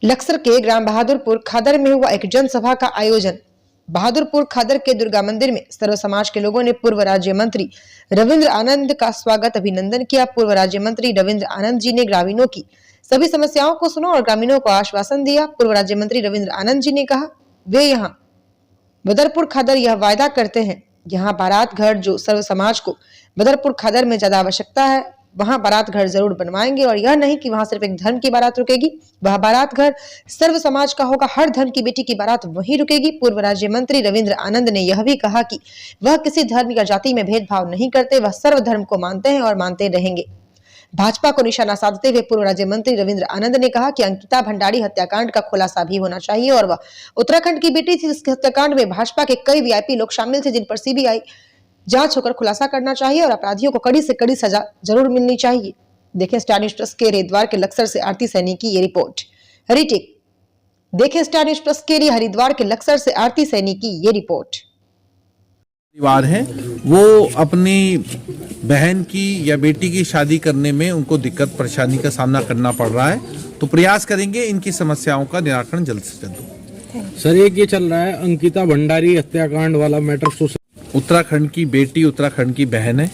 लक्सर के ग्राम बहादुरपुर खादर में हुआ एक जनसभा का आयोजन। बहादुरपुर खादर के दुर्गा मंदिर में सर्व समाज के लोगों ने पूर्व राज्य मंत्री रविंद्र आनंद का स्वागत अभिनंदन किया। पूर्व राज्य मंत्री रविंद्र आनंद जी ने ग्रामीणों की सभी समस्याओं को सुना और ग्रामीणों को आश्वासन दिया। पूर्व राज्य मंत्री रविंद्र आनंद जी ने कहा, वे यहाँ बदरपुर खादर यह वायदा करते हैं, यहाँ बारात घर जो सर्व समाज को बदरपुर खादर में ज्यादा आवश्यकता है, वहां बारात घर जरूर बनवाएंगे। और यह नहीं कि वहां सिर्फ एक धर्म की बारात रुकेगी, वह बारात घर सर्व समाज का होगा, हर धर्म की बेटी की बारात वहीं रुकेगी। पूर्व राज्य मंत्री रविंद्र आनंद ने यह भी कहा कि वह किसी धर्म या जाति में भेदभाव नहीं करते, वह सर्व धर्म को मानते हैं और मानते रहेंगे। भाजपा को निशाना साधते हुए पूर्व राज्य मंत्री रविंद्र आनंद ने कहा कि अंकिता भंडारी हत्याकांड का खुलासा भी होना चाहिए और वह उत्तराखंड की बेटी थी। इस हत्याकांड में भाजपा के कई वीआईपी लोग शामिल थे, जिन पर सीबीआई जांच होकर खुलासा करना चाहिए और अपराधियों को कड़ी से कड़ी सजा जरूर मिलनी चाहिए। देखें स्टार न्यूज प्लस के हरिद्वार के लक्सर से आरती सैनी की ये रिपोर्ट। रीटेक देखें स्टार न्यूज प्लस के लिए हरिद्वार के लक्सर से आरती सैनी की ये रिपोर्ट। परिवार है वो अपनी बहन की या बेटी की शादी करने में उनको दिक्कत परेशानी का सामना करना पड़ रहा है, तो प्रयास करेंगे इनकी समस्याओं का निराकरण जल्द से जल्द। सर एक ये चल रहा है अंकिता भंडारी हत्याकांड वाला मैटर, उत्तराखंड की बेटी, उत्तराखंड की बहन है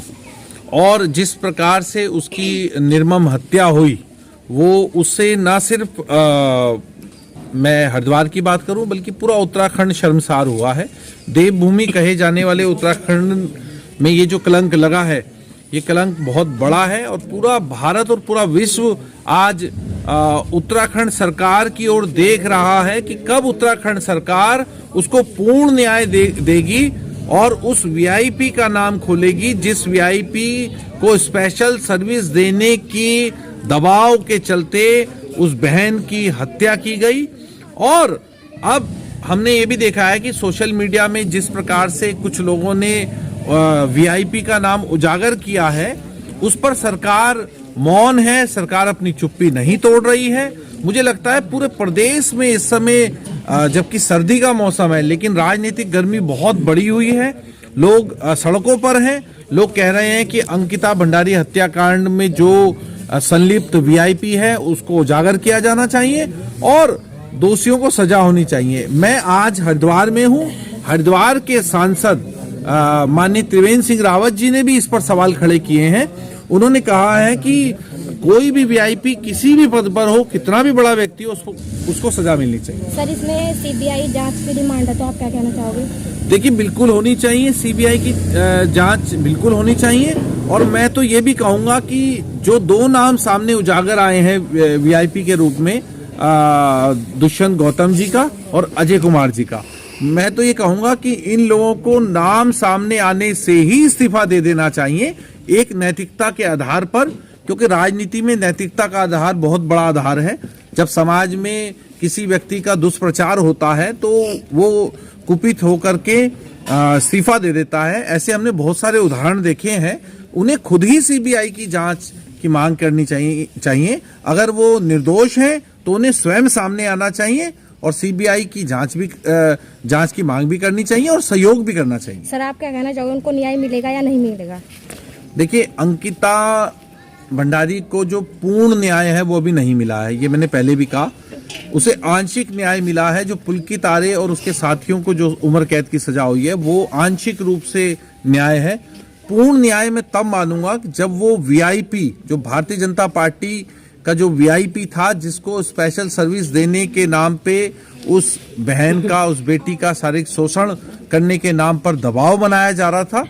और जिस प्रकार से उसकी निर्मम हत्या हुई वो उससे न सिर्फ मैं हरिद्वार की बात करूं बल्कि पूरा उत्तराखंड शर्मसार हुआ है। देवभूमि कहे जाने वाले उत्तराखंड में ये जो कलंक लगा है, ये कलंक बहुत बड़ा है और पूरा भारत और पूरा विश्व आज उत्तराखंड सरकार की ओर देख रहा है कि कब उत्तराखंड सरकार उसको पूर्ण न्याय देगी और उस वीआईपी का नाम खोलेगी जिस वीआईपी को स्पेशल सर्विस देने की दबाव के चलते उस बहन की हत्या की गई। और अब हमने ये भी देखा है कि सोशल मीडिया में जिस प्रकार से कुछ लोगों ने वीआईपी का नाम उजागर किया है, उस पर सरकार मौन है, सरकार अपनी चुप्पी नहीं तोड़ रही है। मुझे लगता है पूरे प्रदेश में इस समय जबकि सर्दी का मौसम है लेकिन राजनीतिक गर्मी बहुत बढ़ी हुई है, लोग सड़कों पर हैं। लोग कह रहे हैं कि अंकिता भंडारी हत्याकांड में जो संलिप्त वीआईपी है उसको उजागर किया जाना चाहिए और दोषियों को सजा होनी चाहिए। मैं आज हरिद्वार में हूं, हरिद्वार के सांसद माननीय त्रिवेंद्र सिंह रावत जी ने भी इस पर सवाल खड़े किए हैं। उन्होंने कहा है कि कोई भी वीआईपी किसी भी पद पर हो, कितना भी बड़ा व्यक्ति हो, उसको सजा मिलनी चाहिए। सर इसमें सीबीआई जांच की डिमांड है, तो आप क्या कहना चाहोगे? देखिए बिल्कुल होनी चाहिए, सीबीआई की जांच बिल्कुल होनी चाहिए। और मैं तो ये भी कहूंगा कि जो दो नाम सामने उजागर आए हैं वीआईपी के रूप में, दुष्यंत गौतम जी का और अजय कुमार जी का, मैं तो ये कहूंगा कि इन लोगों को नाम सामने आने से ही इस्तीफा दे देना चाहिए, एक नैतिकता के आधार पर, क्योंकि राजनीति में नैतिकता का आधार बहुत बड़ा आधार है। जब समाज में किसी व्यक्ति का दुष्प्रचार होता है तो वो कुपित होकर के इस्तीफा दे देता है। ऐसे हमने बहुत सारे उदाहरण देखे हैं। उन्हें खुद ही सीबीआई की जांच की मांग करनी चाहिए। अगर वो निर्दोष हैं तो उन्हें स्वयं सामने आना चाहिए और सीबीआई की जांच की मांग भी करनी चाहिए और सहयोग भी करना चाहिए। सर आप क्या कहना चाहोगे, उनको न्याय मिलेगा या नहीं मिलेगा? देखिए अंकिता भंडारी को जो पूर्ण न्याय है वो अभी नहीं मिला है, ये मैंने पहले भी कहा। उसे आंशिक न्याय मिला है। जो पुलकित आर्य और उसके साथियों को जो उम्र कैद की सजा हुई है वो आंशिक रूप से न्याय है। पूर्ण न्याय मैं तब मानूंगा जब वो वीआईपी, जो भारतीय जनता पार्टी का जो वीआईपी था, जिसको स्पेशल सर्विस देने के नाम पे उस बहन का, उस बेटी का शारीरिक शोषण करने के नाम पर दबाव बनाया जा रहा था,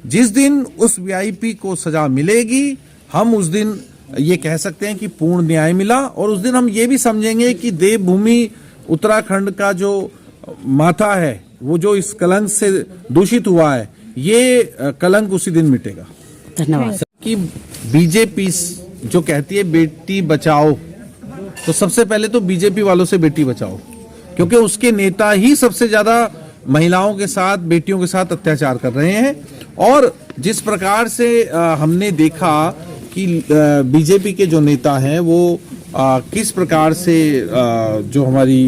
जिस दिन उस वीआईपी को सजा मिलेगी हम उस दिन ये कह सकते हैं कि पूर्ण न्याय मिला। और उस दिन हम ये भी समझेंगे कि देवभूमि उत्तराखंड का जो माथा है, वो जो इस कलंक से दूषित हुआ है, ये कलंक उसी दिन मिटेगा। धन्यवाद। कि बीजेपी जो कहती है बेटी बचाओ, तो सबसे पहले तो बीजेपी वालों से बेटी बचाओ, क्योंकि उसके नेता ही सबसे ज्यादा महिलाओं के साथ, बेटियों के साथ अत्याचार कर रहे हैं। और जिस प्रकार से हमने देखा कि बीजेपी के जो नेता हैं वो किस प्रकार से जो हमारी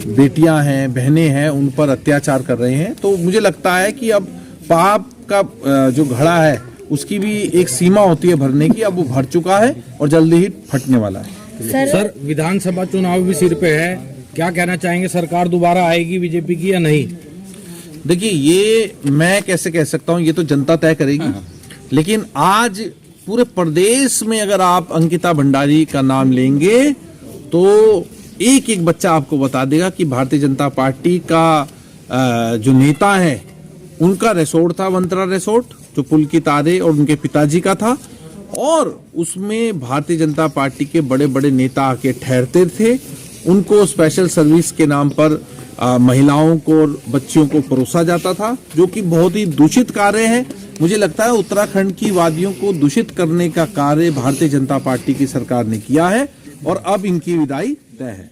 बेटियां हैं, बहनें हैं, उन पर अत्याचार कर रहे हैं, तो मुझे लगता है कि अब पाप का जो घड़ा है उसकी भी एक सीमा होती है भरने की, अब वो भर चुका है और जल्दी ही फटने वाला है। सर विधानसभा चुनाव भी सिर पे है, क्या कहना चाहेंगे? सरकार दोबारा आएगी बीजेपी की या नहीं? देखिए, ये मैं कैसे कह सकता हूं, ये तो जनता तय करेगी। लेकिन आज पूरे प्रदेश में अगर आप अंकिता भंडारी का नाम लेंगे तो एक एक बच्चा आपको बता देगा कि भारतीय जनता पार्टी का जो नेता है उनका रिसोर्ट था वंतरा रिसोर्ट, जो पुल की तारे और उनके पिताजी का था, और उसमें भारतीय जनता पार्टी के बड़े बड़े नेता आके ठहरते थे। उनको स्पेशल सर्विस के नाम पर महिलाओं को और बच्चियों को परोसा जाता था, जो कि बहुत ही दूषित कार्य है। मुझे लगता है उत्तराखंड की वादियों को दूषित करने का कार्य भारतीय जनता पार्टी की सरकार ने किया है और अब इनकी विदाई तय है।